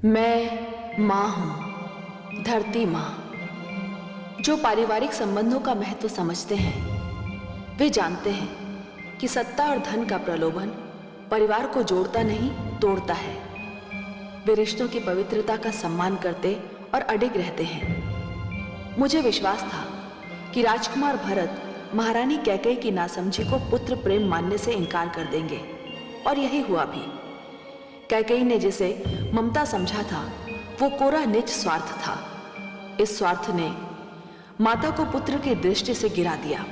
मैं माँ हूँ, धरती माँ। जो पारिवारिक संबंधों का महत्व समझते हैं वे जानते हैं कि सत्ता और धन का प्रलोभन परिवार को जोड़ता नहीं तोड़ता है। वे रिश्तों की पवित्रता का सम्मान करते और अडिग रहते हैं। मुझे विश्वास था कि राजकुमार भरत महारानी कैकेयी की नासमझी को पुत्र प्रेम मानने से इनकार कर देंगे, और यही हुआ भी। कैकेयी ने जिसे ममता समझा था वो कोरा निज स्वार्थ था। इस स्वार्थ ने माता को पुत्र की दृष्टि से गिरा दिया,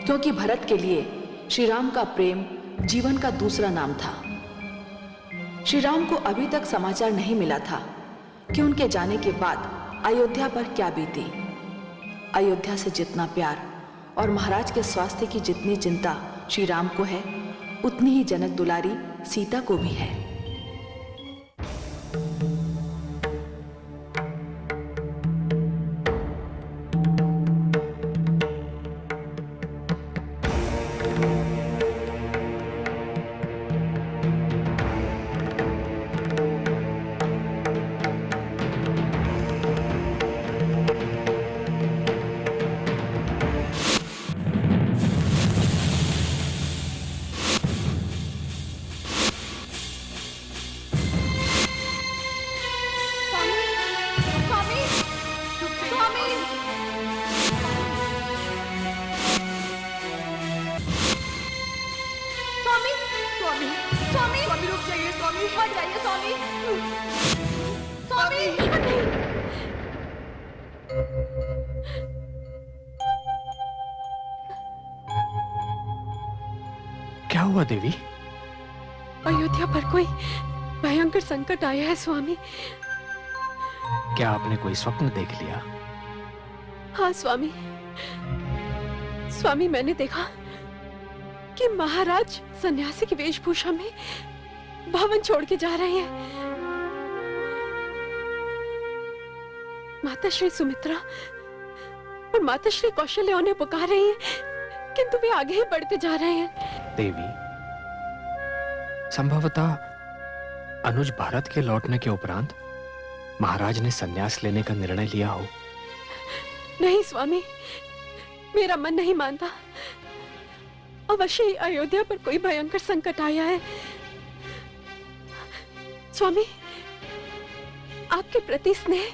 क्योंकि भरत के लिए श्री राम का प्रेम जीवन का दूसरा नाम था। श्री राम को अभी तक समाचार नहीं मिला था कि उनके जाने के बाद अयोध्या पर क्या बीती। अयोध्या से जितना प्यार और महाराज के स्वास्थ्य की जितनी चिंता श्री राम को है, उतनी ही जनक दुलारी सीता को भी है। क्या हुआ देवी? अयोध्या पर कोई भयंकर संकट आया है स्वामी। क्या आपने कोई स्वप्न देख लिया? हाँ स्वामी, स्वामी मैंने देखा कि महाराज सन्यासी की वेशभूषा में भवन छोड़ के जा रहे हैं। माता श्री सुमित्रा और माता श्री कौशल्या उन्हें पुकार रही हैं, किंतु वे आगे ही बढ़ते जा रहे हैं। देवी, संभवतः अनुज भारत के लौटने के उपरांत महाराज ने संन्यास लेने का निर्णय लिया हो। नहीं स्वामी, मेरा मन नहीं मानता। अवश्य ही अयोध्या पर कोई भयंकर संकट आया है। स्वामी, आपके प्रति स्नेह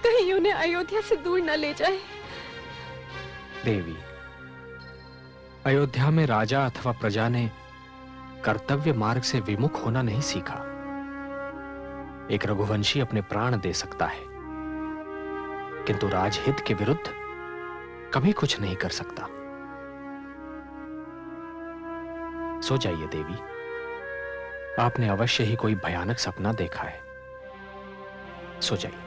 कहीं उन्हें अयोध्या से दूर न ले जाए। देवी, अयोध्या में राजा अथवा प्रजा ने कर्तव्य मार्ग से विमुख होना नहीं सीखा। एक रघुवंशी अपने प्राण दे सकता है, किंतु राजहित के विरुद्ध कभी कुछ नहीं कर सकता। सो जाइए देवी, आपने अवश्य ही कोई भयानक सपना देखा है। सो जाइए।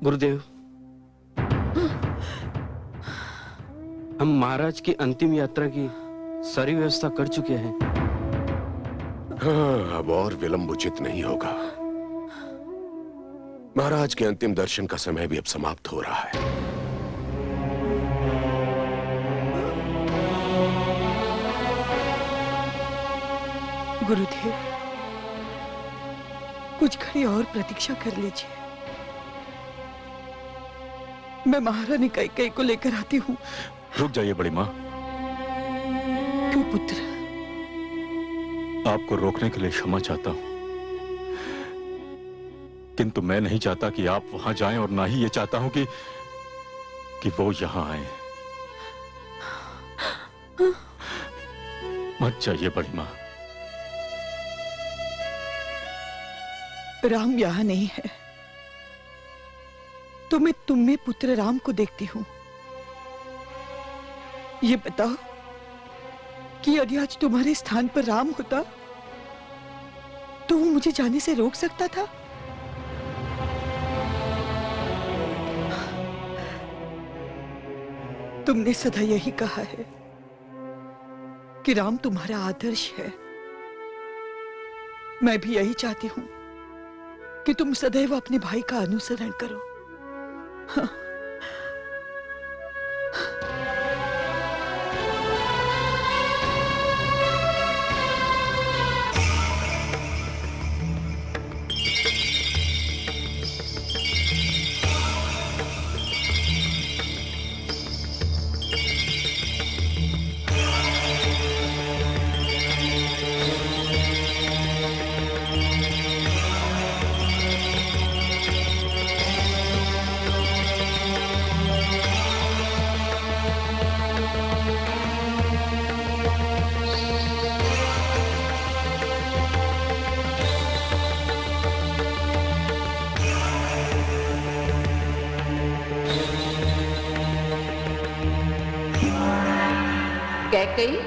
गुरुदेव, हम महाराज की अंतिम यात्रा की सारी व्यवस्था कर चुके हैं। हाँ, अब और विलंब उचित नहीं होगा। महाराज के अंतिम दर्शन का समय भी अब समाप्त हो रहा है। गुरुदेव, कुछ घड़ी और प्रतीक्षा कर लीजिए। मैं महारानी कैकेयी को लेकर आती हूँ। रुक जाइए बड़ी माँ। क्यों पुत्र? आपको रोकने के लिए क्षमा चाहता हूँ, किंतु मैं नहीं चाहता कि आप वहां जाएं, और ना ही ये चाहता हूं कि वो यहां आए। मत जाइए बड़ी माँ। राम यहाँ नहीं है तो मैं तुम में पुत्र राम को देखती हूँ। ये बताओ कि यदि आज तुम्हारे स्थान पर राम होता तो वो मुझे जाने से रोक सकता था? तुमने सदा यही कहा है कि राम तुम्हारा आदर्श है। मैं भी यही चाहती हूं कि तुम सदैव अपने भाई का अनुसरण करो। हाँ। कैकेयी,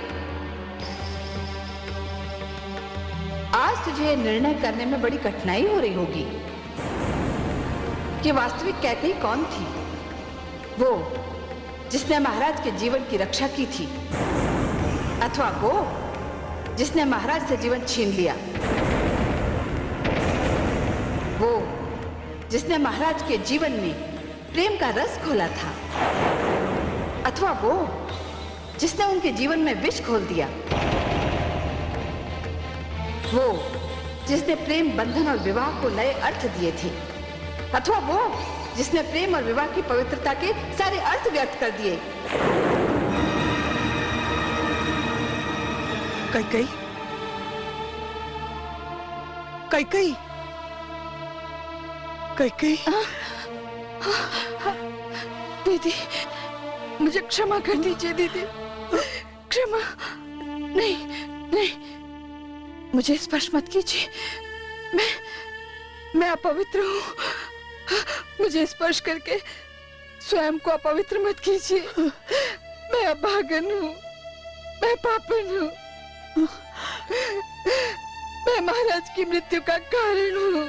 आज तुझे निर्णय करने में बड़ी कठिनाई हो रही होगी कि वास्तविक कैकेयी कौन थी। वो जिसने महाराज के जीवन की रक्षा की थी, अथवा वो जिसने महाराज से जीवन छीन लिया। वो जिसने महाराज के जीवन में प्रेम का रस घोला था, अथवा वो जिसने उनके जीवन में विष घोल दिया। वो जिसने प्रेम बंधन और विवाह को नए अर्थ दिए थे, अथवा वो जिसने प्रेम और विवाह की पवित्रता के सारे अर्थ व्यर्थ कर दिए। कैकेयी, कैकेयी, कैकेयी। दीदी, मुझे क्षमा कर दीजिए दीदी, क्षमा। नहीं नहीं, मुझे स्पर्श मत कीजिए। मैं अपवित्र हूँ। मुझे स्पर्श करके स्वयं को अपवित्र मत कीजिए। मैं अभागन हूँ, मैं पापन हूँ, मैं महाराज की मृत्यु का कारण हूँ।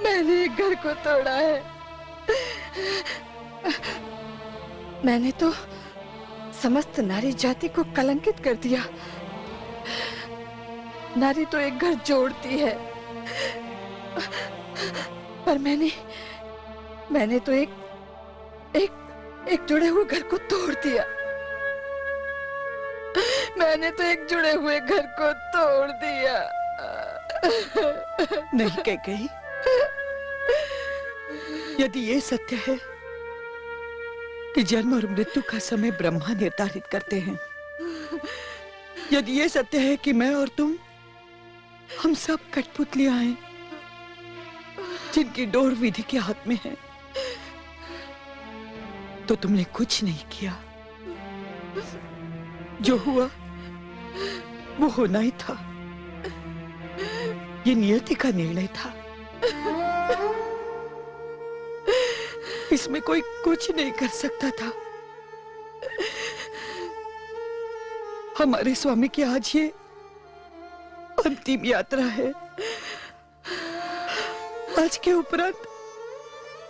मैंने एक घर को तोड़ा है। मैंने तो समस्त नारी जाति को कलंकित कर दिया। नारी तो एक घर जोड़ती है, पर मैंने तो एक जुड़े हुए घर को तोड़ दिया। मैंने तो एक जुड़े हुए घर को तोड़ दिया। नहीं कैकेयी, यदि ये सत्य है कि जन्म और मृत्यु का समय ब्रह्मा निर्धारित करते हैं, यदि ये सत्य है कि मैं और तुम हम सब कठपुतलियां हैं जिनकी डोर विधि के हाथ में है, तो तुमने कुछ नहीं किया। जो हुआ वो होना ही था। ये नियति का निर्णय था। इसमें कोई कुछ नहीं कर सकता था। हमारे स्वामी की आज ये अंतिम यात्रा है। आज के उपरांत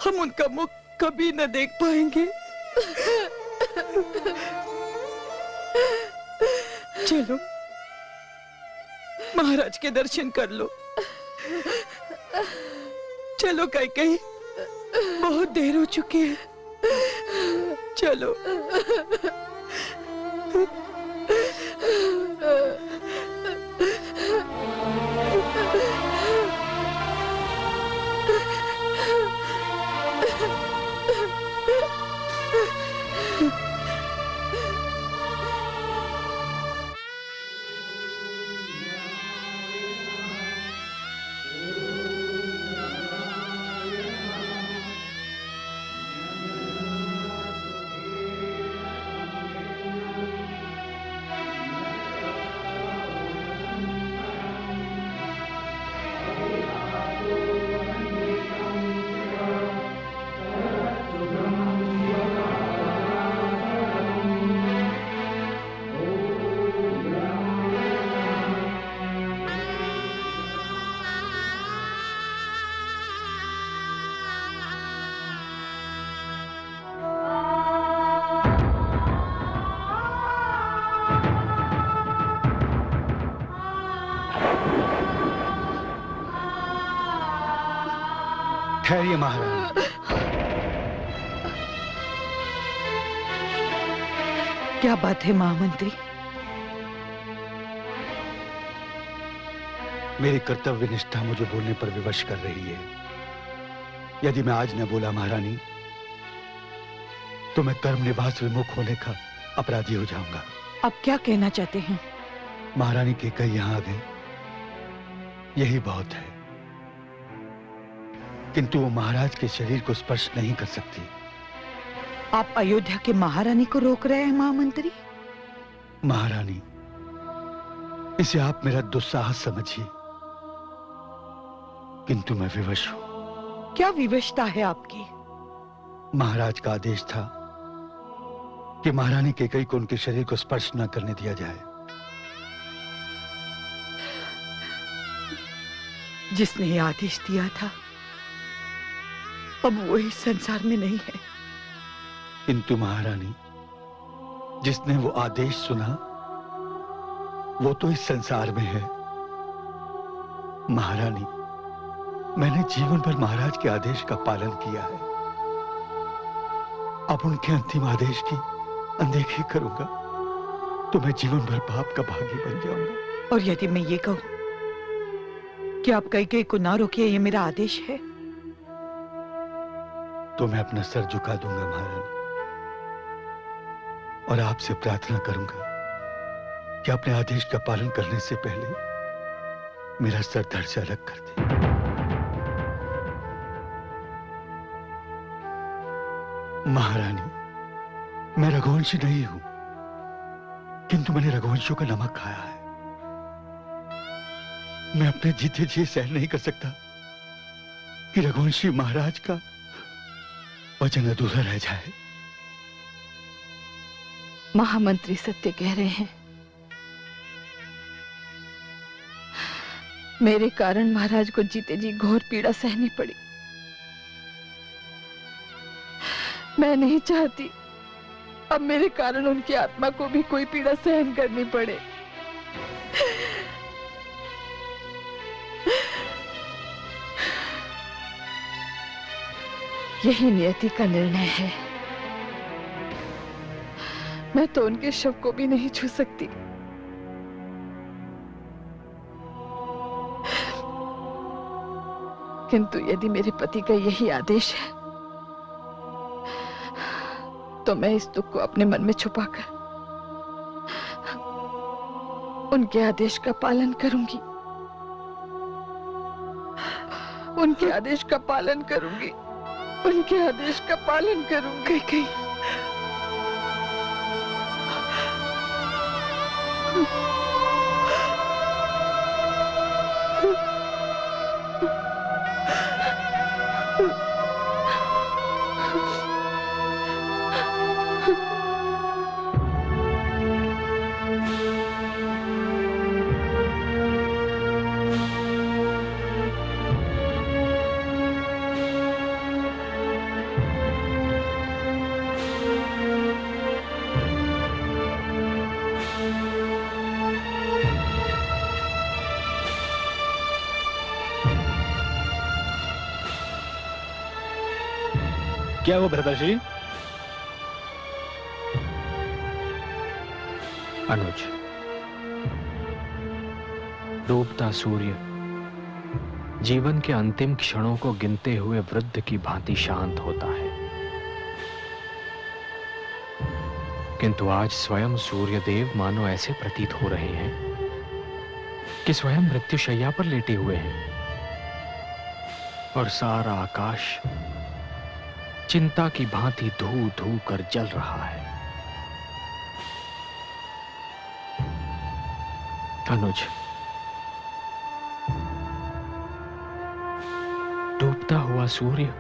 हम उनका मुख कभी न देख पाएंगे। चलो महाराज के दर्शन कर लो। चलो कैकेयी, बहुत देर हो चुकी है। चलो। ठहरिए महारानी। क्या बात है महामंत्री? मेरी कर्तव्य निष्ठा मुझे बोलने पर विवश कर रही है। यदि मैं आज न बोला महारानी, तो मैं कर्म निवास विमुख होने का अपराधी हो जाऊंगा। आप क्या कहना चाहते हैं? महारानी के कई यहां आ गए, यही बहुत है। किंतु वो महाराज के शरीर को स्पर्श नहीं कर सकती। आप अयोध्या के महारानी को रोक रहे हैं महामंत्री? महारानी, इसे आप मेरा दुस्साहस समझिए, किंतु मैं विवश हूं। क्या विवशता है आपकी? महाराज का आदेश था कि महारानी कैकेयी को उनके शरीर को स्पर्श न करने दिया जाए। जिसने ये आदेश दिया था, अब वो इस संसार में नहीं है। किंतु महारानी, जिसने वो आदेश सुना, वो तो इस संसार में है। महारानी, मैंने जीवन भर महाराज के आदेश का पालन किया है। अब उनके अंतिम आदेश की अनदेखी करूंगा तो मैं जीवन भर पाप का भागी बन जाऊंगा। और यदि मैं ये कहूं कि आप कैकेयी को ना रोकिए, ये मेरा आदेश है, तो मैं अपना सर झुका दूंगा महारानी, और आपसे प्रार्थना करूंगा कि अपने आदेश का पालन करने से पहले मेरा सर धड़ से अलग कर दे। महारानी, मैं रघुवंशी नहीं हूं, किंतु मैंने रघुवंशियों का नमक खाया है। मैं अपने जीते जी सहन नहीं कर सकता कि रघुवंशी महाराज का वचन अधूरा रह जाए। महामंत्री सत्य कह रहे हैं। मेरे कारण महाराज को जीते जी घोर पीड़ा सहनी पड़ी। मैं नहीं चाहती अब मेरे कारण उनकी आत्मा को भी कोई पीड़ा सहन करनी पड़े। यही नियति का निर्णय है। मैं तो उनके शव को भी नहीं छू सकती। किंतु यदि मेरे पति का यही आदेश है, तो मैं इस दुख को अपने मन में छुपाकर उनके आदेश का पालन करूंगी। उनके आदेश का पालन करूंगी। उनके आदेश का पालन करूंगी। कहीं क्या वो भरतर्षि? अनुज, डूबता सूर्य जीवन के अंतिम क्षणों को गिनते हुए वृद्ध की भांति शांत होता है, किंतु आज स्वयं सूर्यदेव मानो ऐसे प्रतीत हो रहे हैं कि स्वयं मृत्युशैया पर लेटे हुए हैं, और सारा आकाश चिंता की भांति धू धू कर जल रहा है। अनुज, डूबता हुआ सूर्य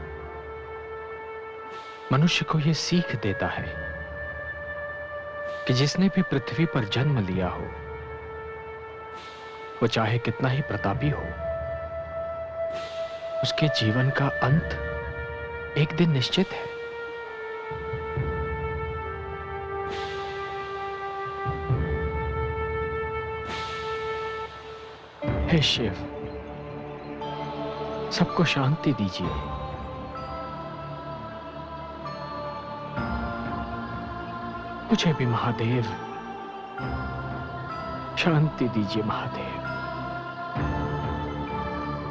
मनुष्य को यह सीख देता है कि जिसने भी पृथ्वी पर जन्म लिया हो, वो चाहे कितना ही प्रतापी हो, उसके जीवन का अंत एक दिन निश्चित है। हे शिव, सबको शांति दीजिए। मुझे भी महादेव शांति दीजिए महादेव।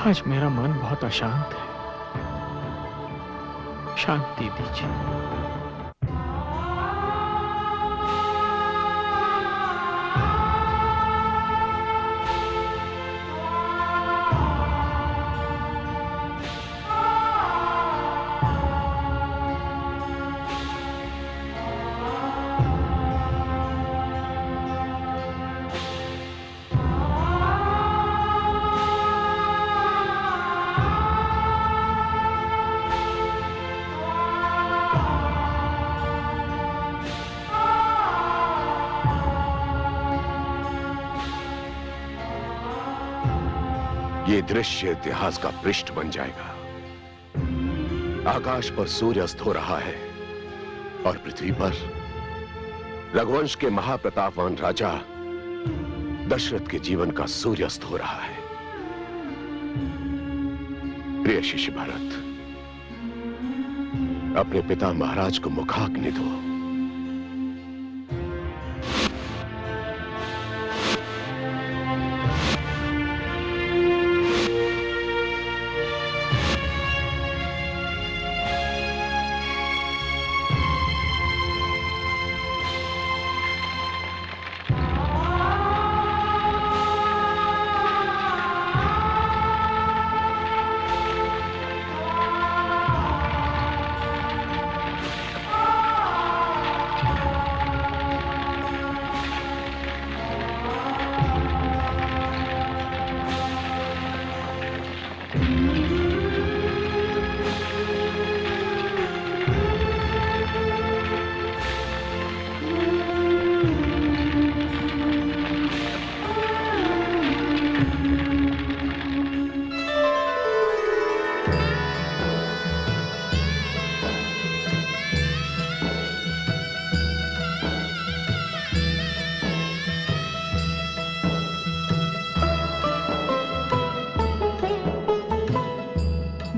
आज मेरा मन बहुत अशांत है, शांति दीजिए। ये दृश्य इतिहास का पृष्ठ बन जाएगा। आकाश पर सूर्य अस्त हो रहा है और पृथ्वी पर रघुवंश के महाप्रतापवान राजा दशरथ के जीवन का सूर्यास्त हो रहा है। प्रिय शिष्य भरत, अपने पिता महाराज को मुखाग्नि दो।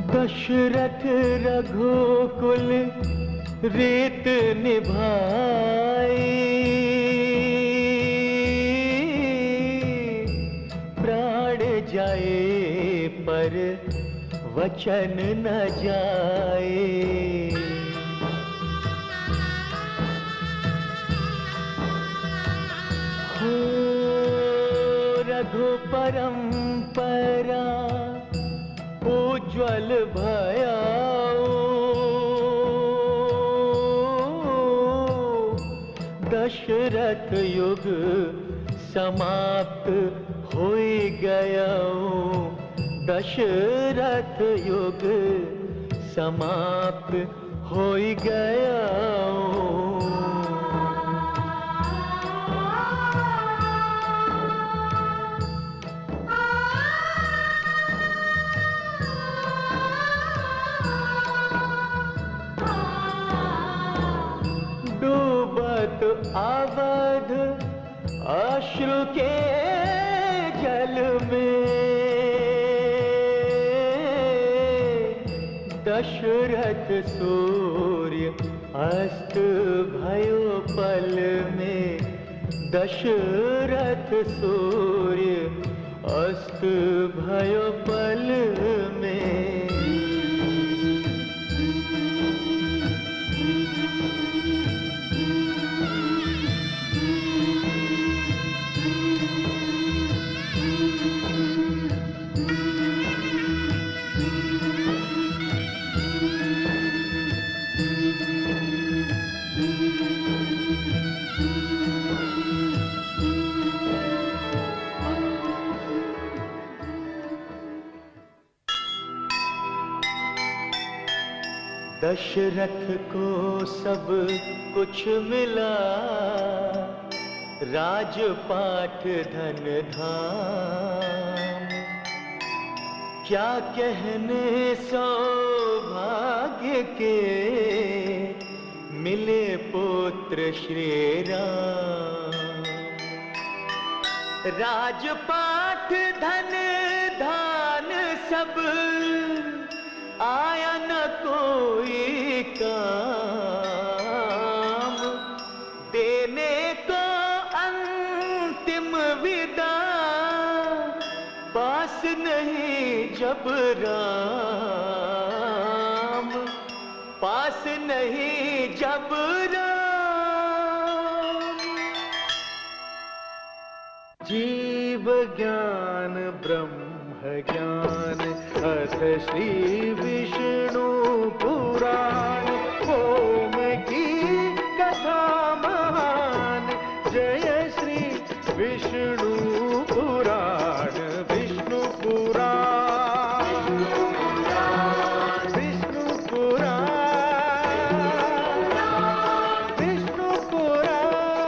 दशरथ रघुकुल रीत निभाई, प्राण जाए पर वचन न जाए। हो रघु परंपरा उज्ज्वल भयाओ, दशरथ युग समाप्त हो गया। दशरथ युग समाप्त हो गया। अवध अश्रु के जल में, दशरथ सूर्य अस्त भयो पल में। दशरथ सूर्य अस्त भयो पल में। दशरथ को सब कुछ मिला, राजपाट धन धाम। क्या कहने सौभाग्य के, मिले पुत्र श्री राम। राजपाट धन धान सब आया न कोई काम। दे नहीं जब राम, पास नहीं जब राम। जीव ज्ञान ब्रह्म ज्ञान अथ श्री विष्णु पुराण, ओम की कथा महान, जय श्री विष्णु पुराण।